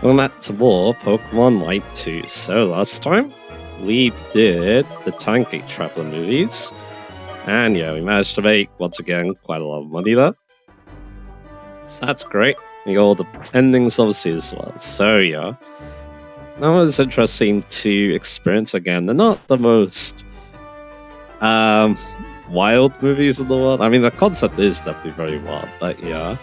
Welcome back to more Pokemon Light 2. So last time we did the Tankgate Traveler movies, and yeah, we managed to make, once again, quite a lot of money there. So that's great. We got all the endings obviously as well. So yeah, that was interesting to experience again. They're not the most wild movies in the world. I mean, the concept is definitely very wild, but yeah.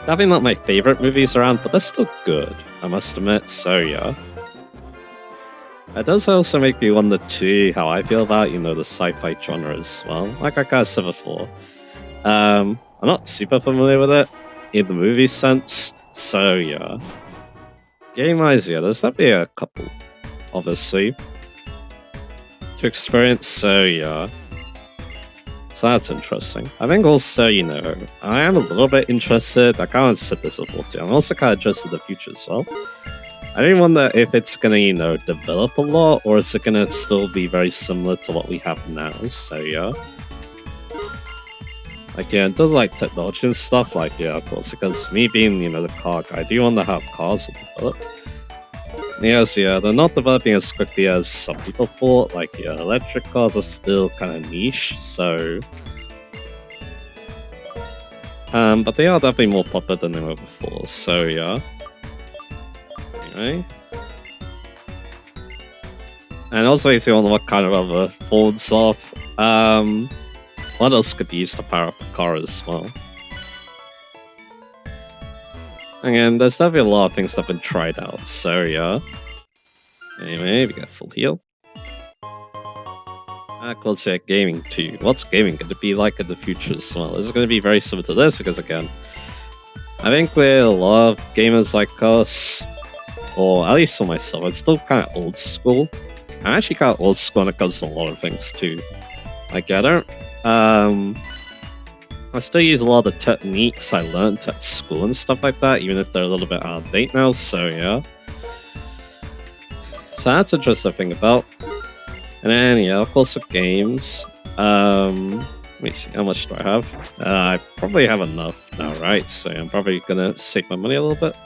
Definitely not my favorite movies around, but they're still good, I must admit, so yeah. It does also make me wonder too how I feel about, the sci-fi genre as well. Like I kind of said before. I'm not super familiar with it in the movie sense, so yeah. Game-wise, yeah, there's definitely a couple, obviously, to experience, so yeah. So that's interesting. I think also, I am a little bit interested. I kind of said this before too. I'm also kind of interested in the future as well. I really wonder if it's gonna, develop a lot, or is it gonna still be very similar to what we have now? So yeah. Like yeah, it does like technology and stuff. Like yeah, of course, because me being the car guy, I do wonder how cars will develop. Yes, yeah, they're not developing as quickly as some people thought. Like, yeah, electric cars are still kind of niche, so... but they are definitely more popular than they were before, so yeah. Anyway. And also, if you wonder what kind of other forms of, what else could be used to power up a car as well? Again, there's definitely a lot of things that have been tried out, so yeah. Anyway, we got full heal. Let's say gaming too. What's gaming going to be like in the future as well? Is it going to be very similar to this? Because again, I think with a lot of gamers like us, or at least for myself, I'm still kind of old school. I'm actually kind of old school when it comes to a lot of things too. Like, I still use a lot of the techniques I learned at school and stuff like that, even if they're a little bit out of date now, so yeah. So that's interesting to think about. And then, yeah, of course, with games. Let me see, how much do I have? I probably have enough now, right? So I'm probably gonna save my money a little bit.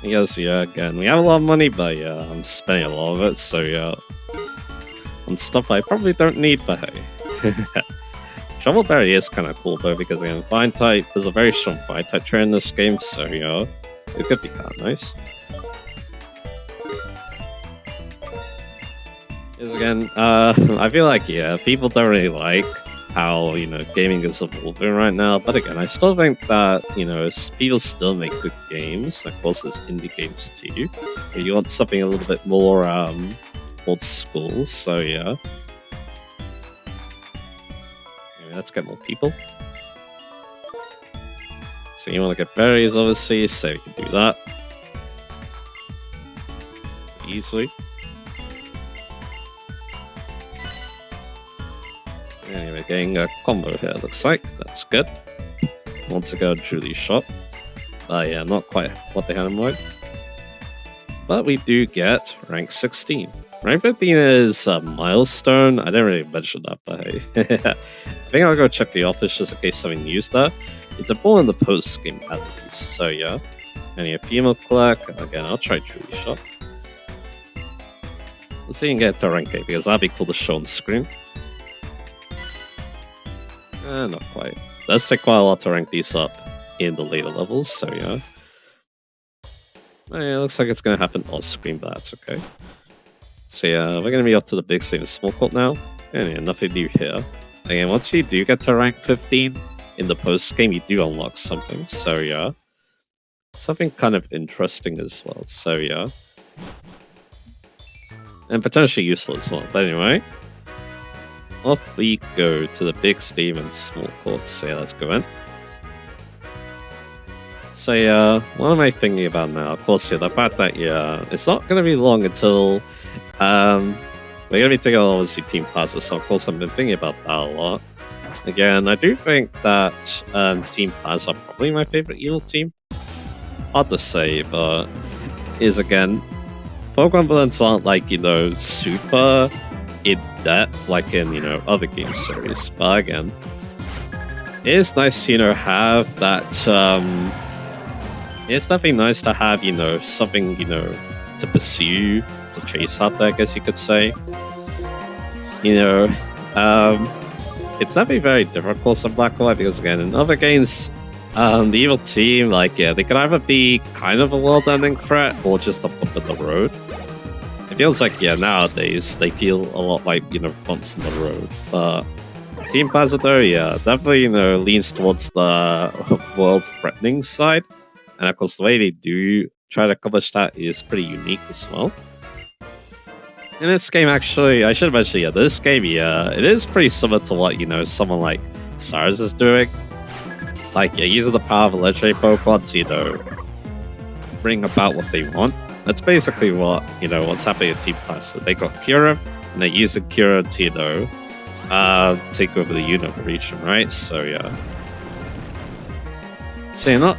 I guess, yeah, again, we have a lot of money, but yeah, I'm spending a lot of it, so yeah. On stuff I probably don't need, but hey. Shovel Berry is kind of cool though, because again, Fire type, there's a very strong Fire type trainer in this game, so yeah, it could be kind of nice. Because again, I feel like, yeah, people don't really like how, gaming is evolving right now, but again, I still think that, people still make good games. Of course, there's indie games too. But you want something a little bit more, old school, so yeah. Let's get more people. So you want to get berries, obviously, so we can do that. Easily. Anyway, getting a combo here, looks like. That's good. Want to go Julie shot. But yeah, not quite what they had in mind. But we do get rank 16. Rank 15 is a milestone. I didn't really mention that, but hey. I think I'll go check the office just in case something news there. It's important in the post game at least, so yeah. Any a female clerk, again, I'll try Julie shot. Let's see if we can get to rank 8 because that'd be cool to show on the screen. Not quite. Does take quite a lot to rank these up in the later levels, so yeah. Yeah, looks like it's gonna happen off screen, but that's okay. So yeah, we're gonna be up to the big stage of Small Court now. And yeah, nothing new here. Again, once you do get to rank 15 in the post game, you do unlock something, so yeah. Something kind of interesting as well, so yeah. And potentially useful as well, but anyway. Off we go to the big stage and Small Court, so yeah, let's go in. So yeah, what am I thinking about now? Of course, yeah, the fact that, yeah, it's not going to be long until, we're going to be taking on, obviously, Team Plasma, so of course I've been thinking about that a lot. Again, I do think that, Team Plasma are probably my favorite evil team. Hard to say, but, is again, Pokemon villains aren't like, super in-depth, like in, other game series, but again, it is nice to, have that, It's definitely nice to have, you know, something, you know, to pursue, to chase after, I guess you could say. You know, it's definitely very difficult in Black and White because, again, in other games, the evil team, like, yeah, they can either be kind of a world-ending threat or just a bump in the road. It feels like, yeah, nowadays, they feel a lot like, you know, bumps in the road. But Team Plasma, though, yeah, definitely, you know, leans towards the world-threatening side. And, of course, the way they do try to accomplish that is pretty unique as well. In this game, actually, I should mention, yeah, this game, yeah, it is pretty similar to what, you know, someone like Cyrus is doing. Like, yeah, using the power of a legendary Pokemon to, you know, bring about what they want. That's basically what, you know, what's happening in Team Plasma. They got Kyurem, and they're using Kyurem to, you know, take over the Unova region, right? So, yeah. So, yeah, not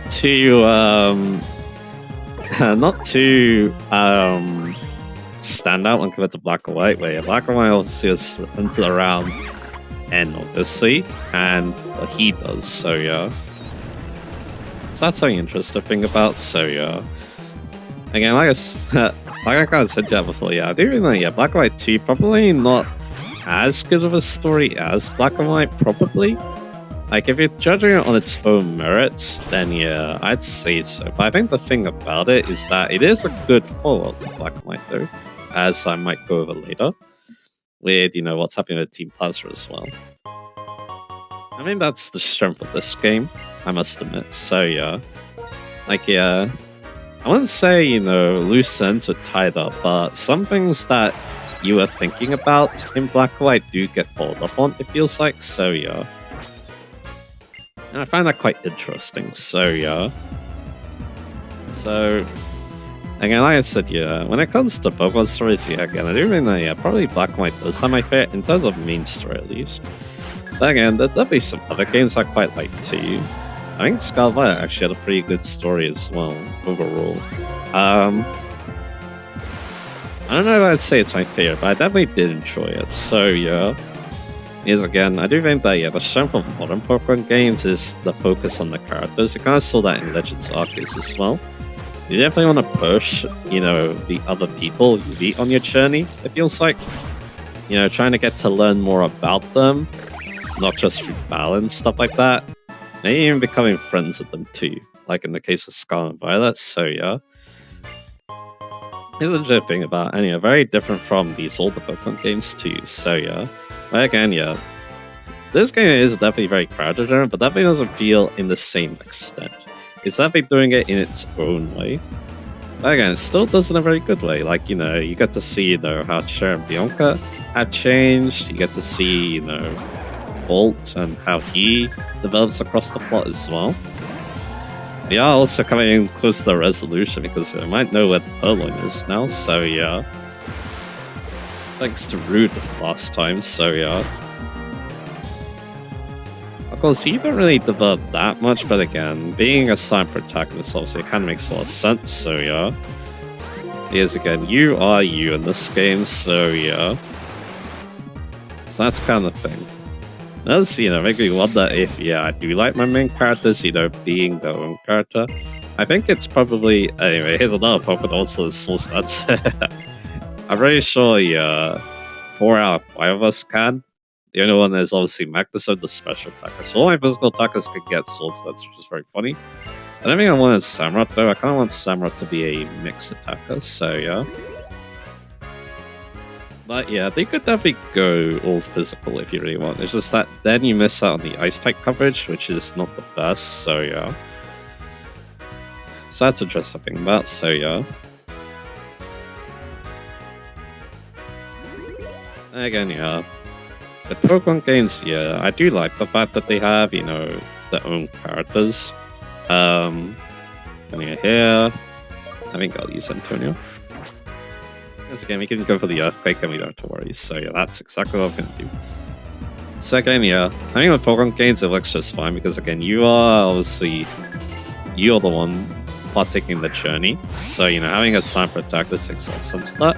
too, stand out when compared to Black and White, where yeah, Black and White obviously is until around N, obviously, and he does, so yeah. So that's something interesting to think about, so yeah. Again, like I kind of said that before, yeah, I do think that, yeah, Black and White 2 probably not as good of a story as Black and White, probably. Like, if you're judging it on its own merits, then yeah, I'd say so. But I think the thing about it is that it is a good follow-up to Black and White, though, as I might go over later, with, you know, what's happening with Team Plasma as well. I mean, that's the strength of this game, I must admit, so yeah. Like, yeah, I wouldn't say, you know, loose ends are tied up, but some things that you were thinking about in Black and White do get followed up on, it feels like, so yeah. And I find that quite interesting, so yeah. So, again, like I said, yeah, when it comes to Pokemon stories, yeah, again, I do think that, yeah, probably Black and White does have my favorite, in terms of main story at least. But again, there'll be some other games I quite like too. I think Scarlet Violet actually had a pretty good story as well, overall. I don't know if I'd say it's my favorite, but I definitely did enjoy it, so yeah. Is again, I do think that, yeah, the strength of modern Pokemon games is the focus on the characters. You kind of saw that in Legends Arceus as well. You definitely want to push, you know, the other people you meet on your journey, it feels like. You know, trying to get to learn more about them, not just through battle and stuff like that. Maybe even becoming friends with them too, like in the case of Scarlet and Violet, so yeah. Here's the good thing about, and yeah, very different from these older Pokemon games too, so yeah. But again, yeah, this game is definitely very crowded, but definitely doesn't feel in the same extent. It's definitely doing it in its own way. But again, it still does in a very good way. Like, you know, you get to see, you know, how Cher and Bianca have changed. You get to see, you know, Bolt and how he develops across the plot as well. We are also coming in close to the resolution because I might know where the Purloin is now, so yeah. Thanks to Rude last time, so yeah. Of course, he didn't really develop that much, but again, being a side protagonist obviously kind of makes a lot of sense, so yeah. Because again, you are you in this game, so yeah. So that's kind of the thing. It does, you know, make me wonder if, yeah, I do like my main characters, you know, being their own character. I think it's probably, anyway, here's another Pokemon also source stats. I'm pretty sure, yeah, 4 out of 5 of us can. The only one is obviously Magnus of the special attacker. So all my physical attackers can get sword stats, which is very funny. I don't think I wanted Samurott though. I kind of want Samurott to be a mixed attacker, so yeah. But yeah, they could definitely go all physical if you really want. It's just that then you miss out on the ice type coverage, which is not the best, so yeah. So that's interesting thing about, so yeah. Again, yeah. The Pokemon games, yeah, I do like the fact that they have, you know, their own characters. Coming here. I think I'll use Antonio. Because again, we can go for the Earthquake and we don't have to worry. So yeah, that's exactly what I'm going to do. So again, yeah, I think with Pokemon games it works just fine because again, you're the one partaking in the journey. So, you know, having a sign protect this makes a lot of sense for that.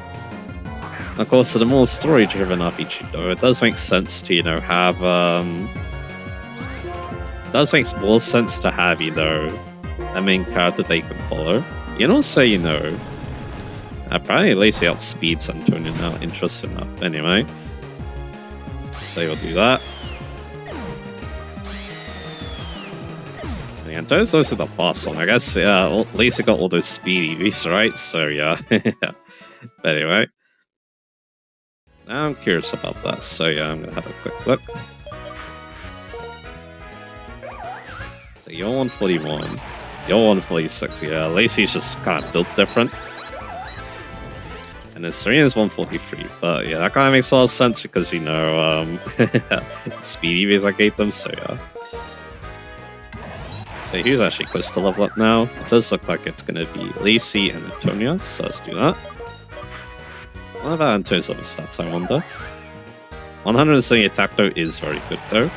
Of course, for the more story-driven RPG, though, it does make sense to, you know, have, it does make more sense to have, you know, a main character they can follow. And also, you know, apparently Lacey outspeeds Antonio now, interesting enough. Anyway, so we'll do that. And Antonio's also the fast one. I guess, yeah, Lacey got all those speedy beasts, right? So, yeah. But anyway. Now I'm curious about that, so yeah, I'm gonna have a quick look. So you're 141, you're 146, yeah, Lacey's just kind of built different. And then Serena's 143, but yeah, that kind of makes a lot of sense because, you know, speedy bees I gave them, so yeah. So who's actually close to level up now? It does look like it's gonna be Lacey and Antonia, so let's do that. What about Antonio's other stats, I wonder? 170 attack though is very good though.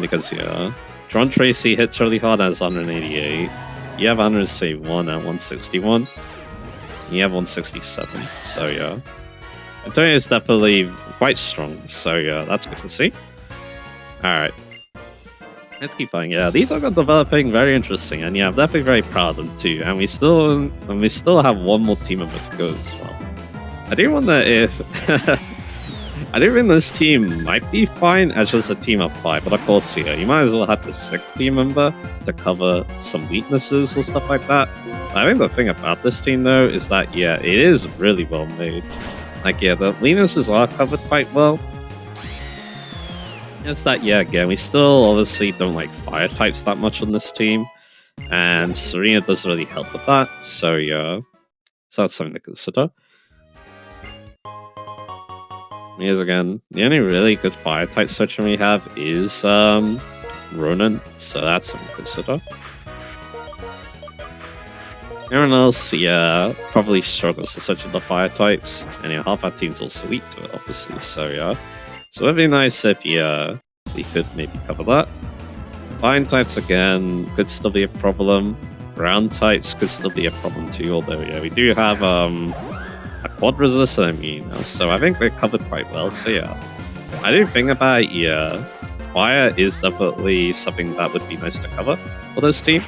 Because yeah, John Tracy hits really hard as 188. You have 171 at 161. You have 167, so yeah. Antonio is definitely quite strong, so yeah, that's good to see. Alright. Let's keep going. Yeah, these are developing very interesting, and yeah, I'm definitely very proud of them too. And we still have one more team member to go as well. I do wonder if I do think this team might be fine as just a team of 5, but of course, yeah, you might as well have the 6th team member to cover some weaknesses or stuff like that. I think the thing about this team though is that yeah, it is really well made. Like yeah, the weaknesses are covered quite well. It's that, yeah, again, we still obviously don't like fire types that much on this team, and Serena doesn't really help with that, so yeah, so that's something to consider. Here's again, the only really good fire type searcher we have is Ronan, so that's something to consider. Everyone else, yeah, probably struggles to search the fire types, and yeah, half our team's also weak to it, obviously, so yeah. So it'd be nice if yeah, we could maybe cover that. Fire types again could still be a problem. Ground types could still be a problem too, although yeah, we do have a quad resist and immune, so I think they're covered quite well, so yeah. I do think about yeah, fire is definitely something that would be nice to cover for this team.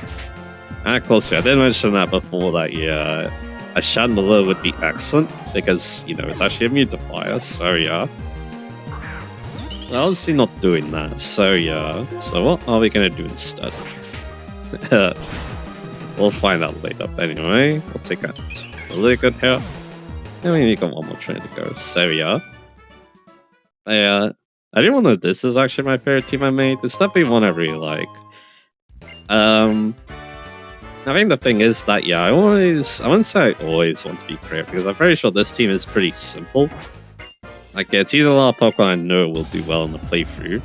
And of course, yeah, I did mention that before that yeah, a Chandelier would be excellent because, you know, it's actually immune to fire, so yeah. We're obviously not doing that, so yeah. So what are we gonna do instead? We'll find out later. But anyway, we'll take that really good here. And we only got one more train to go, so yeah. I didn't know this is actually my favorite team I made. It's definitely one I really like. I think the thing is that yeah, I wouldn't say I always want to be creative because I'm very sure this team is pretty simple. Like, it's either a lot of Pokemon I know will do well in the playthrough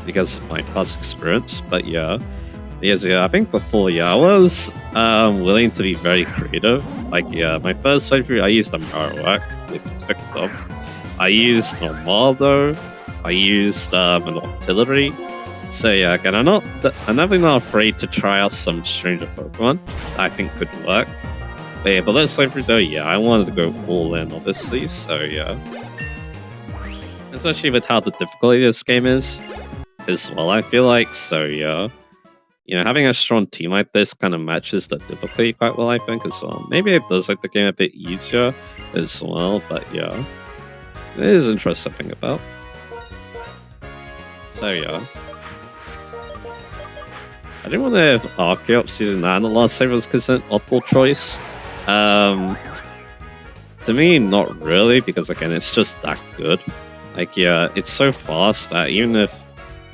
because of my past experience, but yeah. Because, yeah, I think before, yeah, I was willing to be very creative. Like, yeah, my first playthrough, I used a Marowak, which picked up. I used Normaldo, I used an Artillery. So, yeah, again, I'm definitely not afraid to try out some stranger Pokemon that I think could work. But yeah, but this playthrough, though, yeah, I wanted to go all in, obviously, so yeah. Especially with how the difficulty of this game is as well, I feel like, so yeah. You know, having a strong team like this kind of matches the difficulty quite well, I think, as well. Maybe it does make the game a bit easier as well, but yeah. It is interesting to think about. So yeah. I didn't want to have Archeops Season 9 the last time was considered an oddball choice. To me, not really, because again, it's just that good. Like, yeah, it's so fast that even if,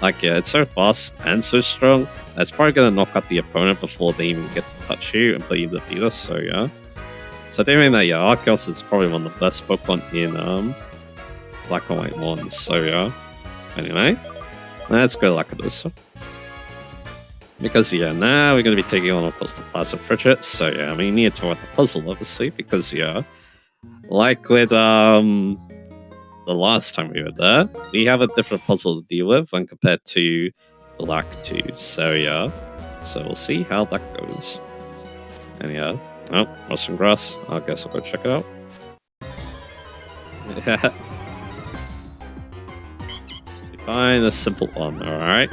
like, yeah, it's so fast and so strong, that's probably gonna knock out the opponent before they even get to touch you and play you defeat us, so yeah. So I think that, yeah, Arceus is probably one of the best Pokemon in, Black and White ones, so yeah. Anyway, let's go Lakidosa. Because, yeah, now we're gonna be taking on, of course, the Plasma Frigate, so yeah, I mean, you need to work the puzzle, obviously, because, yeah, like with, the last time we were there, we have a different puzzle to deal with when compared to Black 2, so yeah. So we'll see how that goes. And yeah, oh, Mushroom Grass, I guess I'll go check it out. Yeah. Fine, a simple one, alright.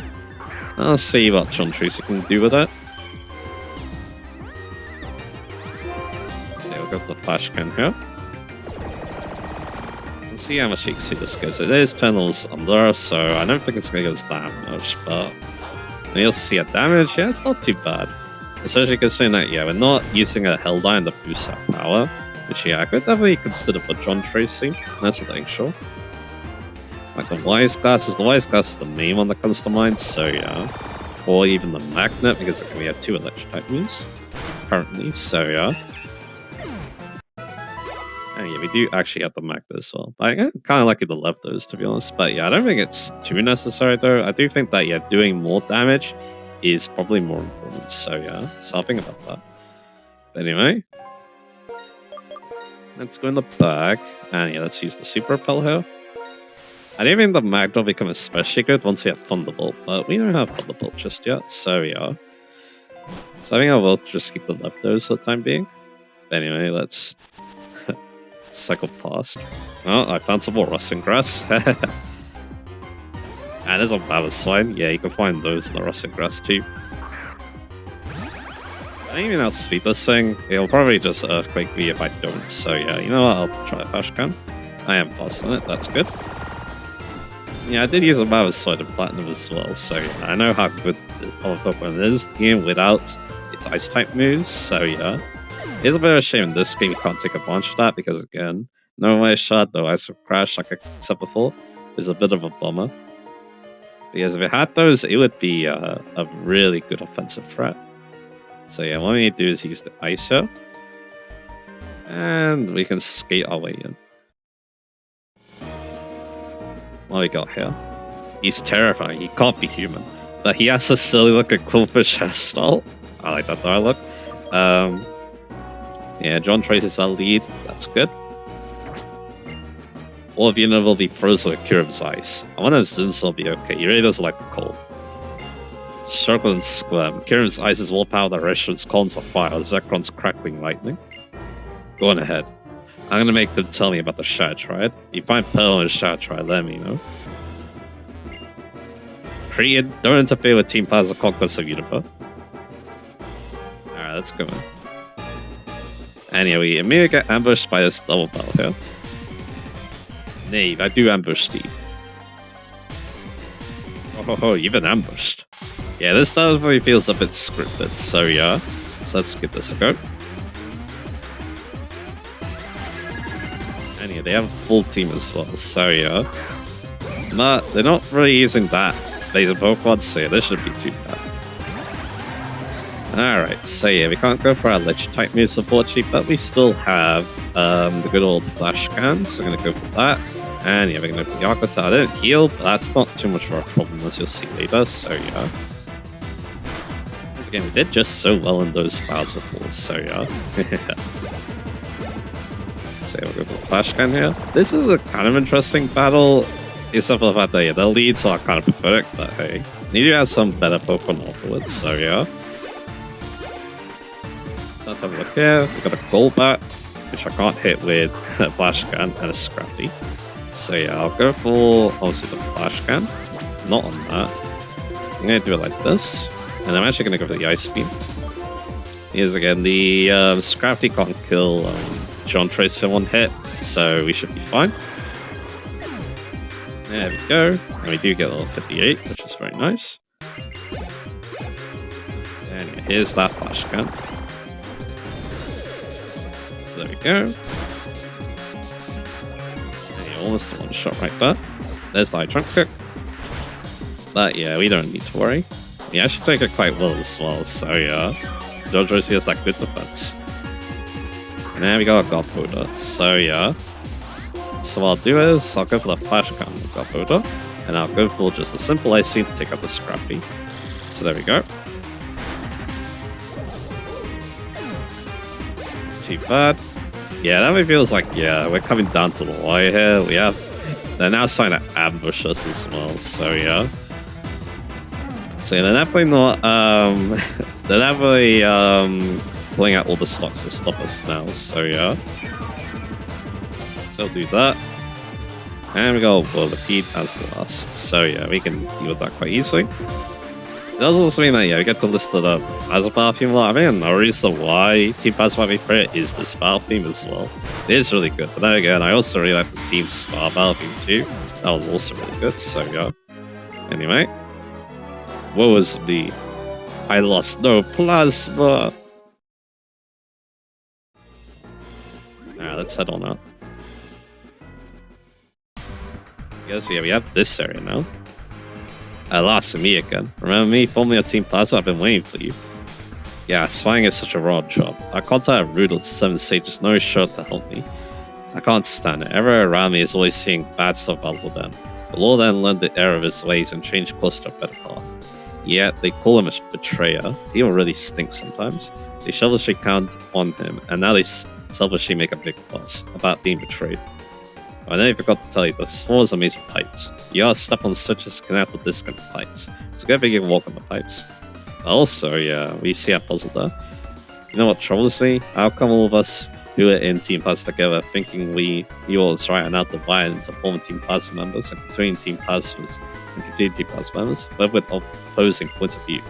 I'll see what John Tracy can do with it. So we'll go for the flash can here. And see how much you can see this goes. It is 10 levels under, so I don't think it's going to go that much, but you'll see a damage. Yeah, it's not too bad. Especially considering that, yeah, we're not using a Helldive to boost our power. Which, yeah, I could definitely consider for John Tracy. That's a thing, sure. Like the Wise Glass is the main one that comes to mind, so yeah. Or even the Magnet, because we have 2 electric type moves currently, so yeah. And yeah, we do actually have the Magnet as well. But I'm kind of lucky to love those, to be honest. But yeah, I don't think it's too necessary though. I do think that, yeah, doing more damage is probably more important, so yeah. So I'll think about that. But anyway. Let's go in the back, and yeah, let's use the Super Repel here. I don't think the Magnet will become especially good once we have Thunderbolt, but we don't have Thunderbolt just yet, so yeah. So I think I will just keep the leftovers for the time being. But anyway, let's cycle past. Oh, I found some more Rusting Grass. And there's a Babaswine. Yeah, you can find those in the Rusting Grass too. I don't even know how to speed this thing. It'll probably just Earthquake me if I don't. So yeah, you know what? I'll try a Flash Can. I am fast on it. That's good. Yeah, I did use a Babaswine in Platinum as well. So yeah, I know how good our Pokemon is, even without its Ice-type moves. So yeah, it's a bit of a shame in this game you can't take advantage of that because again, no Ice Shot, no Ice Crash, like I said before, is a bit of a bummer. Because if it had those, it would be a really good offensive threat. So yeah, what we need to do is use the Ice here. And we can skate our way in. What we got here? He's terrifying, he can't be human. But he has a silly looking Quillfish hairstyle. I like that dialogue. Yeah, John Tracy's our lead, that's good. All of Unit will be frozen with Kyurem's Ice. I wonder if Zin's will be okay, he really doesn't like the cold. Circle and Squirm. Kyurem's Ice is all power that restaurants columns of fire, Zekron's crackling lightning. Go on ahead. I'm gonna make them tell me about the Shadow Triad. If you find Pearl in the Shadow Triad, let me know. Creed, don't interfere with Team Plasma Conquest of Universe. Alright, let's go in. And yeah, we immediately get ambushed by this double battle here. Knave, I do ambush Steve. Oh, you've been ambushed. Yeah, this definitely feels a bit scripted, so yeah. So let's give this a go. And yeah, they have a full team as well, so yeah. But they're not really using that laser Pokemon, so yeah, this should be too bad. Alright, so yeah, we can't go for our Lich type moves unfortunately, but we still have the good old Flash Can, so I'm gonna go for that. And yeah, we're gonna go for the Aqua Tail. I didn't heal, but that's not too much of a problem as you'll see later, so yeah. Again, we did just so well in those battles before, so yeah. So we'll go for the Flash Can here. This is a kind of interesting battle, except for the fact that yeah, the leads are kind of pathetic, but hey. Need to have some better Pokemon afterwards, so yeah. Let's have a look here. We've got a Golbat, which I can't hit with a Flash Can, and a Scrafty. So yeah, I'll go for obviously the Flash Can. Not on that. I'm going to do it like this. And I'm actually going to go for the Ice Beam. Here's again, the Scrafty can't kill John Tracy in one hit, so we should be fine. There we go. And we do get level 58, which is very nice. And yeah, here's that Flash Can. So there we go. And yeah, almost a one shot right there. There's the Trunk Kick. But yeah, we don't need to worry. He actually take it quite well as well, so yeah. John Tracy has that good defense. And there we go, Godboda. So yeah. So what I'll do is, I'll go for the Flash Can with Godboda. And I'll go for just a simple Icy to take out the Scrappy. So there we go. Too bad. Yeah, that feels like, yeah, we're coming down to the wire here. We have... They're now starting to ambush us as well, so yeah. So yeah, they're definitely not, they're definitely, pulling out all the stocks to stop us now, so yeah. So I'll do that. And we got Whirlipede as the last, so yeah, we can deal with that quite easily. It does also mean that, yeah, we get to list it up as a battle theme. Well, I mean, no reason why Team Plasma Frigate is this battle theme as well. It is really good. But then again, I also really like the Team Star battle theme too. That was also really good, so yeah. Anyway. What was the... I lost no plasma! Alright, let's head on up. Yes, yeah, we have this area now. At last, me again. Remember me? Formerly of Team Plasma, I've been waiting for you. Yeah, spying is such a raw job. I contact Rudel to 7 Sages, no sure to help me. I can't stand it. Everyone around me is always seeing bad stuff about them. The Lord then learned the error of his ways and changed course to a better path. Yet, they call him a betrayer. He already stinks sometimes. They selfishly count on him, and now they selfishly make a big fuss about being betrayed. I nearly forgot to tell you, the floors are made of pipes. You gotta step on switches to connect with this kind of pipes. So good thing you can walk on the pipes. Also, yeah, we see a puzzle there. You know what troubles me? How come all of us who are in Team Plasma together thinking we all right and out divide into former Team Plasma members and continuing Team Plasmas and continuing Team Plasma members, but with opposing points of view?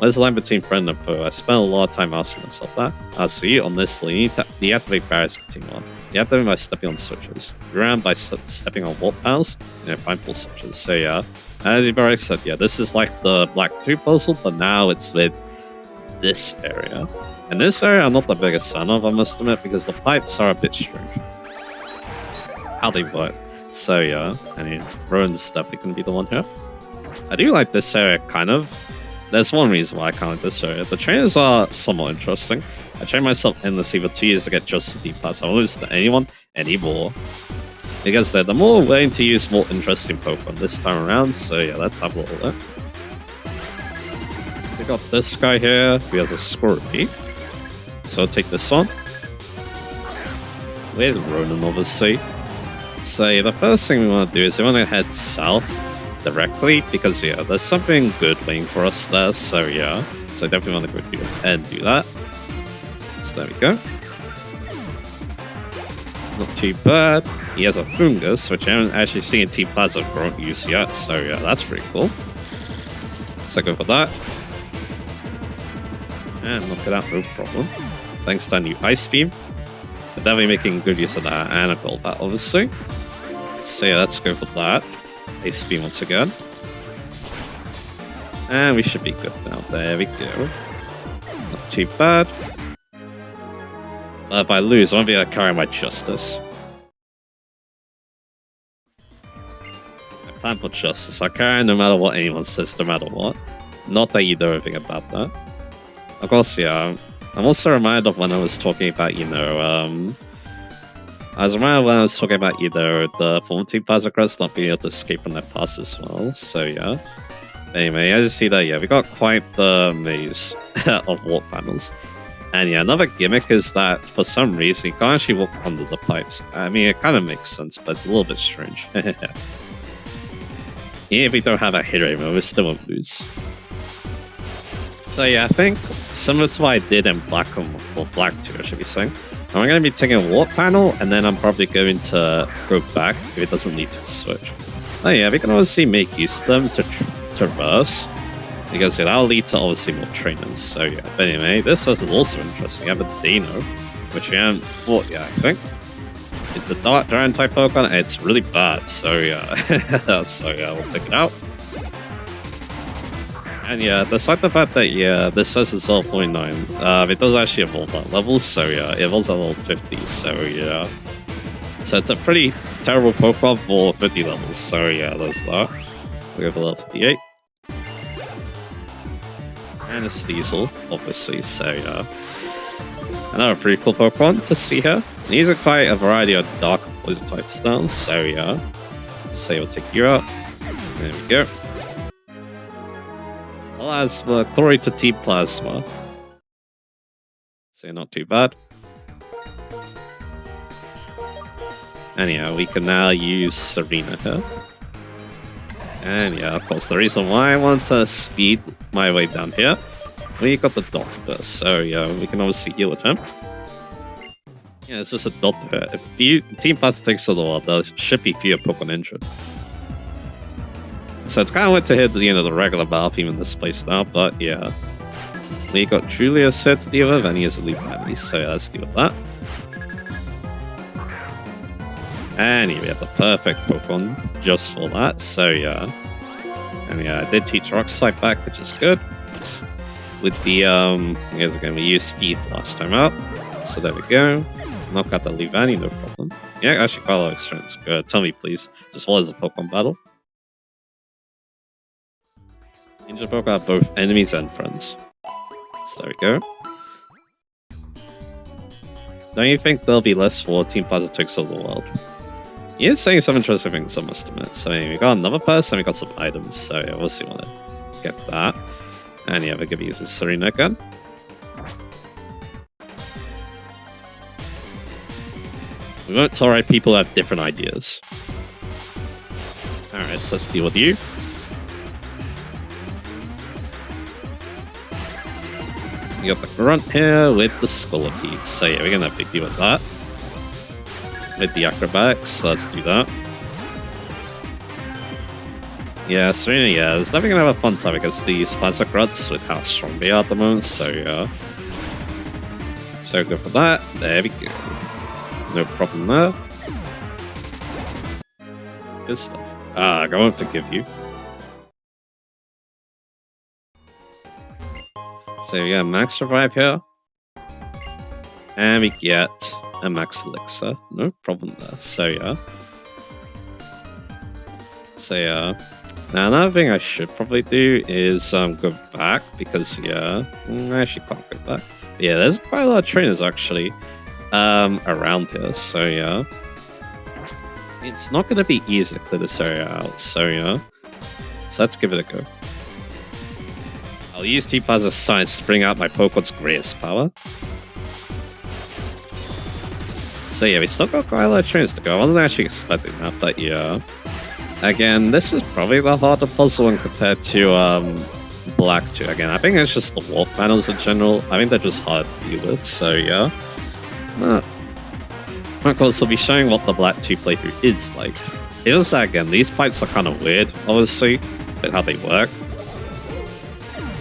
There's a line between friend and foe. I spent a lot of time asking myself that. As for you, on this line, you need to deactivate barriers to continue on. You have to by stepping on switches. You ran by stepping on warp panels and find full switches. So yeah, as you've already said, yeah, this is like the Black 2 puzzle, but now it's with this area. And this area I'm not the biggest fan of, I must admit, because the pipes are a bit strange. How they work. So yeah, I mean, Rowan's definitely going to be the one here. I do like this area, kind of. There's one reason why I can't like this area. The trainers are somewhat interesting. I trained myself endlessly for 2 years to get just to Deep Pass. I won't listen to anyone anymore. Because they're the more willing to use more interesting Pokemon this time around. So yeah, let's have a little look. We got this guy here. He has a Scorpy. So take this on. Where's Ronan, obviously? So yeah, the first thing we want to do is we want to head south directly, because yeah, there's something good waiting for us there, so yeah. So definitely want to go ahead and do that. So there we go. Not too bad. He has a fungus, which I haven't actually seen Team Plasma Grunt use yet, so yeah, that's pretty cool. So go for that. And knock it out, no problem. Thanks to our new Ice Beam. But definitely making good use of that, and a gold bat, obviously. So yeah, let's go for that. Ice Beam once again. And we should be good now. There we go. Not too bad. But if I lose, I won't be able to carry my Justice. I plan for Justice. I carry no matter what anyone says, no matter what. Not that you know anything about that. Of course, yeah. I'm also reminded of when I was talking about, you know, I was reminded when I was talking about either the former Team Plasma Crest not being able to escape from their past as well, so yeah. Anyway, as you see that, yeah, we got quite the maze of warp panels. And yeah, another gimmick is that for some reason you can't actually walk under the pipes. I mean, it kind of makes sense, but it's a little bit strange. Even if we don't have a hit anymore, we still won't lose. So yeah, I think similar to what I did in Black 2, I should be saying. I'm going to be taking a warp panel, and then I'm probably going to go back if it doesn't need to switch. Oh yeah, we can obviously make use of them to traverse, because yeah, that'll lead to obviously more trainers. So yeah, but anyway, this is also interesting. I have a Dino, which we haven't fought yet, I think. It's a Dark Dragon type Pokemon, and it's really bad, so yeah. So yeah, we'll take it out. And yeah, despite the fact that, yeah, this says it's level 49, it does actually evolve at levels, so yeah, it evolves at level 50, so yeah. So it's a pretty terrible Pokemon for 50 levels, so yeah, there's that. We'll go for level 58. And it's Diesel, obviously, so yeah. Another pretty cool Pokemon to see here. These are quite a variety of dark poison types down, so yeah. So we'll take you out. There we go. Plasma, glory to Team Plasma. So not too bad. And yeah, we can now use Serena here. And yeah, of course, the reason why I want to speed my way down here, we got the Doctor, so yeah, we can obviously heal with him. Yeah, it's just a Doctor. If Team Plasma takes a little while, there should be fewer Pokemon injured. So it's kind of weird to hit the regular battle theme in this place now, but yeah. We got Julius here to deal with, and he has a lead family, so yeah, let's deal with that. And here we have the perfect Pokemon just for that, so yeah. And yeah, I did teach Rock Slide back, which is good. With the, here's again, we used Speed last time out. So there we go. Knock out the Leavanny, no problem. Yeah, actually quite a lot of experience. Good, tell me please. Just what is a Pokemon battle? Ninja Pokemon are both enemies and friends. So there we go. Don't you think there'll be less for Team Plasma takes over the world? He is saying some interesting things, I must admit. So we got another person, we got some items, so yeah, we'll see what I get that. And yeah, we're gonna use the Serena again. We won't tolerate people who have different ideas. Alright, so let's deal with you. We got the Grunt here with the Scolipede. So yeah, we're gonna have a big deal with that. With the Acrobatics, so let's do that. Yeah, Serena, yeah, it's definitely gonna have a fun time against these Plasma Grunts with how strong they are at the moment, so yeah. So go for that, there we go. No problem there. Good stuff. I won't forgive you. So yeah, Max Revive here. And we get a Max Elixir. No problem there, so yeah. So yeah. Now another thing I should probably do is go back, because yeah, I actually can't go back. But yeah, there's quite a lot of trainers actually around here, so yeah. It's not going to be easy to clear this area out, so yeah. So let's give it a go. I'll use T-Plasma Science to bring out my Pokemon's greatest power. So yeah, we still got quite a lot of trainers to go. I wasn't actually expecting that, but yeah. Again, this is probably the harder puzzle when compared to Black 2. Again, I think it's just the Wolf panels in general. I think they're just hard to deal with, so yeah. Of course, we'll be showing what the Black 2 playthrough is like. It's just that, again, these pipes are kind of weird, obviously, with how they work.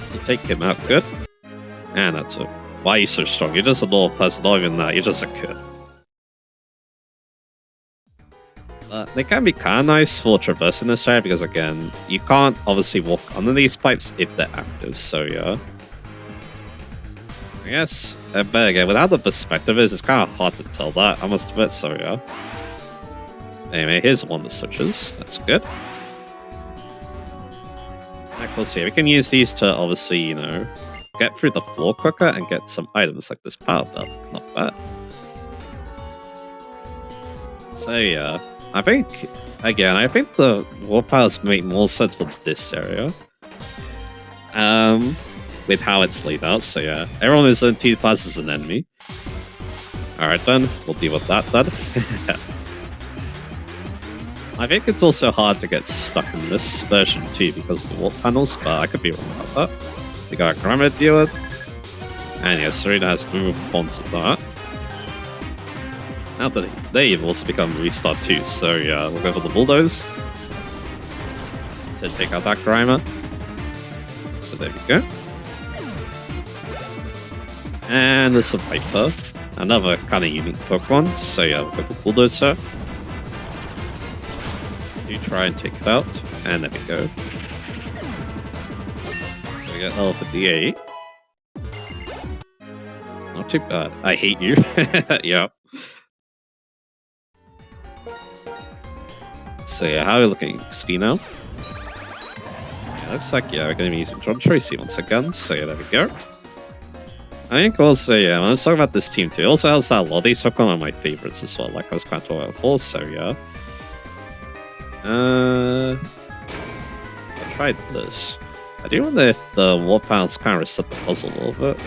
So take him out, good. And that's it. Why are you so strong? You're just a normal person, not even that, you're just a kid. They can be kind of nice for traversing this area, because again, you can't obviously walk under these pipes if they're active, so yeah. I guess, but again, without the perspective it's kind of hard to tell that, I must admit, so yeah. Anyway, here's one of the switches, that's good. Of course, yeah, we can use these to obviously, you know, get through the floor quicker and get some items like this power belt, not bad. So yeah. I think, again, I think the War Powers make more sense for this area. With how it's laid out, so yeah. Everyone is in T-Class as an enemy. Alright then, we'll deal with that then. I think it's also hard to get stuck in this version too because of the warp panels, but I could be wrong about that. We got a Grammar to deal with. And yeah, Serena has to move on to that. Now that they've also become Restart too, so yeah, we'll go for the Bulldoze to take out that Grimer. So there we go. And there's a Viper, another kind of unique Pokemon, so yeah, we'll go for Bulldozer. Do try and take it out, and there we go. So we get L for D8. Not too bad. I hate you. Yep. So yeah, how are we looking? XP now? Yeah, looks like, yeah, we're going to be using John Tracy once again, so yeah, there we go. I think also, yeah, let's talk about this team too. It also helps that a lot of these Pokemon are my favorites as well, like I was kind of talking about before, so yeah. I tried this. I do wonder if the War Panels kind of reset the puzzle a little bit.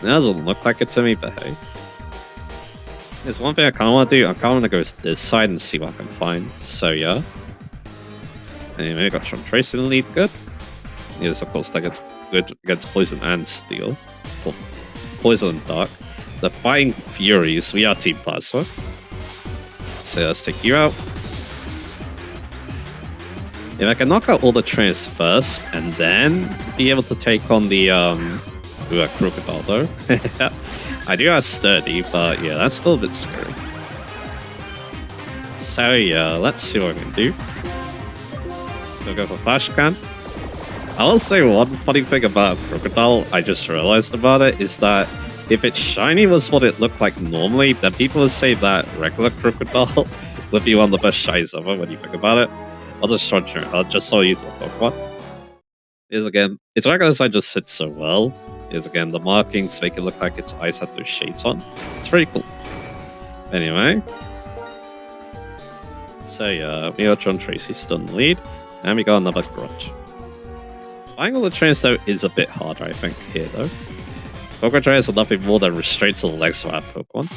It doesn't look like it to me, but hey. There's one thing I kind of want to do. I kind of want to go to this side and see what I can find. So yeah. Anyway, I got John Tracy in the lead. Good. Yes, of course, that gets good against Poison and Steel. Well, Poison and Dark. The Fighting Furies. We are Team Plasma. So let's take you out. If I can knock out all the trainers first, and then be able to take on the, crocodile though. I do have sturdy, but yeah, that's still a bit scary. So yeah, let's see what we can do. We'll go for Flash Can. I will say one funny thing about crocodile I just realized about it is that if its shiny was what it looked like normally, then people would say that regular crocodile would be one of the best shinies ever when you think about it. I'll just use the Pokemon. Its regular side just fits so well. The markings make it look like its eyes have those shades on. It's pretty cool. Anyway. So yeah, we got John Tracy still in the lead. And we got another Grudge. Buying all the trains though is a bit harder, I think, here though. Poké trains are nothing more than restraints on the legs of our Pokemon.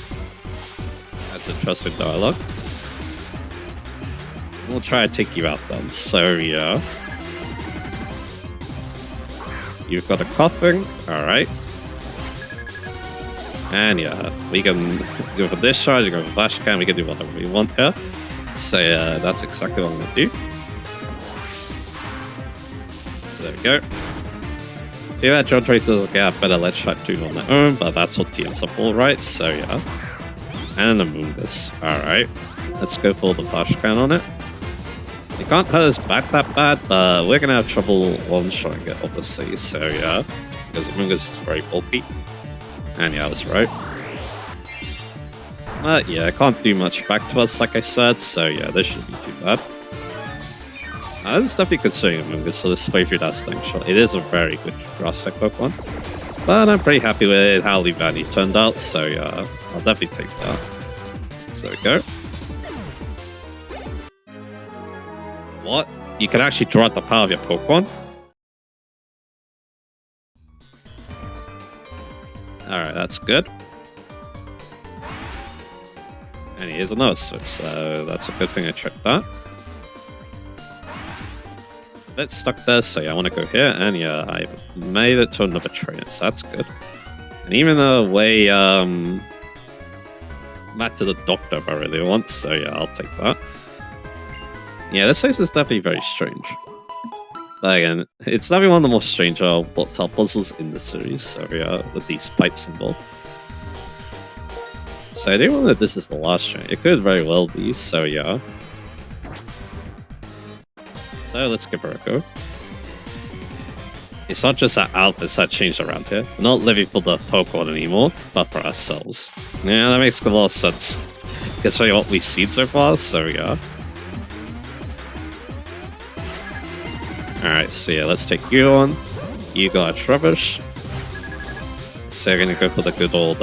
That's interesting dialogue. We'll try to take you out then. So yeah. You've got a coughing, alright. And yeah, we can go for this charge, go for Flash Can, we can do whatever we want here. So yeah, that's exactly what I'm gonna do. There we go. See that John Tracy doesn't get a better Ledge Type 2 on their own, but that's what TMs are for, right? So yeah. And a Moongus. Alright. Let's go for the Flash Can on it. It can't hurt us back that bad, but we're gonna have trouble one-shotting it, obviously, so yeah. Because Moongus is very bulky. And yeah, I was right. But yeah, it can't do much back to us, like I said, so yeah, this shouldn't be too bad. This is definitely considering Moongus, so this playthrough that's Slingshot. It is a very good grass-type Pokemon. But I'm pretty happy with how Leavanny turned out, so yeah, I'll definitely take that. So there we go. What? You can actually draw out the power of your Pokemon? Alright, that's good. And here's another switch, so that's a good thing I checked that. A bit stuck there, so yeah, I want to go here, and yeah, I made it to another trainer, so that's good. And even way back to the doctor if I really want, so yeah, I'll take that. Yeah, this place is definitely very strange. But again, it's definitely one of the more stranger puzzles in the series, so yeah, with these pipes involved. So I do wonder if this is the last train. It could very well be, so yeah. So let's give her a go. It's not just our outfits that changed around here. We're not living for the Pokemon anymore, but for ourselves. Yeah, that makes a lot of sense. Considering what we've seen so far, so yeah. Alright, so yeah, let's take you on. You got Trubbish. So we're gonna go for the good old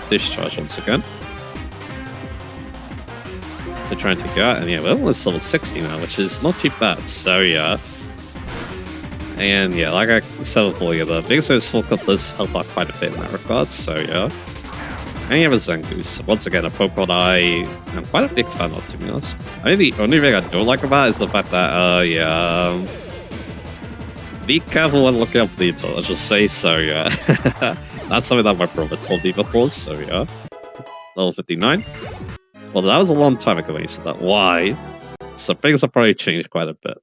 discharge once again. To try and take you out, and yeah, we're almost level 60 now, which is not too bad, so yeah. And yeah, like I said before, yeah, the biggest Full Cup does help out quite a bit in that regard, so yeah. And you have a Zangoose. Once again, a Pokemon I am quite a big fan of, to be honest. I think the only thing I don't like about it is the fact that, be careful when looking up the intel, let's just say, so yeah. That's something that my brother told me before, so yeah. Level 59. Well, that was a long time ago when he said that. Why? So things have probably changed quite a bit.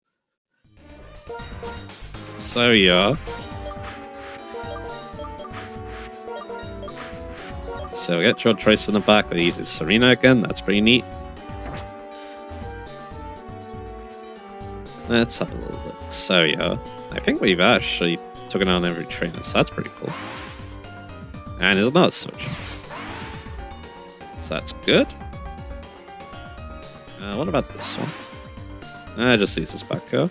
So yeah. So we get John Trace in the back, but he uses Serena again, that's pretty neat. Let's have a little bit. So yeah, I think we've actually taken on every trainer, so that's pretty cool. And there's another switch. So that's good. What about this one? Just use this back here.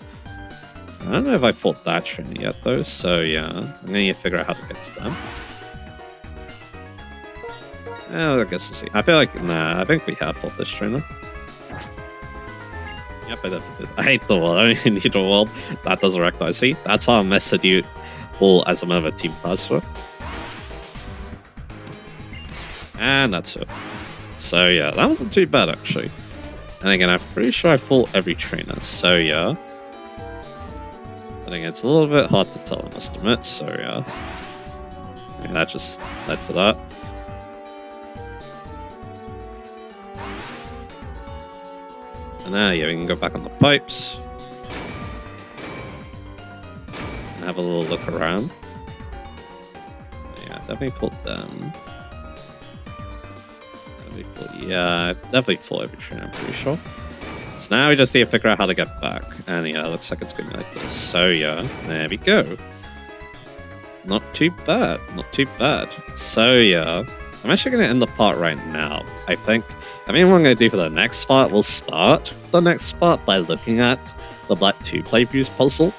I don't know if I fought that trainer yet though, so yeah, I'm gonna need to figure out how to get to them. I guess we'll see. I feel like, nah, I think we have fought this trainer. Yep, I definitely did. I hate the world. I mean, need the world. That doesn't recognize. See, that's how I messed you all as a member of Team Plasma. And that's it. So yeah, that wasn't too bad actually. And again, I'm pretty sure I fought every trainer, so yeah. But again, it's a little bit hard to tell, I must admit, so yeah. And that just led to that. And now, yeah, we can go back on the pipes. have a little look around. Yeah, definitely pulled them. Definitely full every train, I'm pretty sure. So now we just need to figure out how to get back. And yeah, looks like it's gonna be like this. So yeah, there we go. Not too bad, not too bad. So yeah, I'm actually gonna end the part right now, I think. I mean, what I'm gonna do for the next part, we'll start the next part by looking at the Black 2 playthroughs puzzle.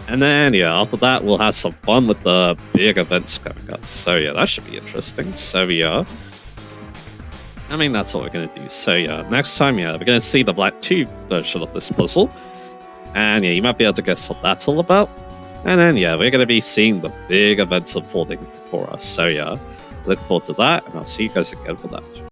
And then, yeah, after that, we'll have some fun with the big events coming up. So yeah, that should be interesting. So yeah, I mean, that's what we're going to do. So yeah, next time, yeah, we're going to see the Black 2 version of this puzzle. And yeah, you might be able to guess what that's all about. And then, yeah, we're going to be seeing the big events unfolding for us. So yeah, look forward to that, and I'll see you guys again for that.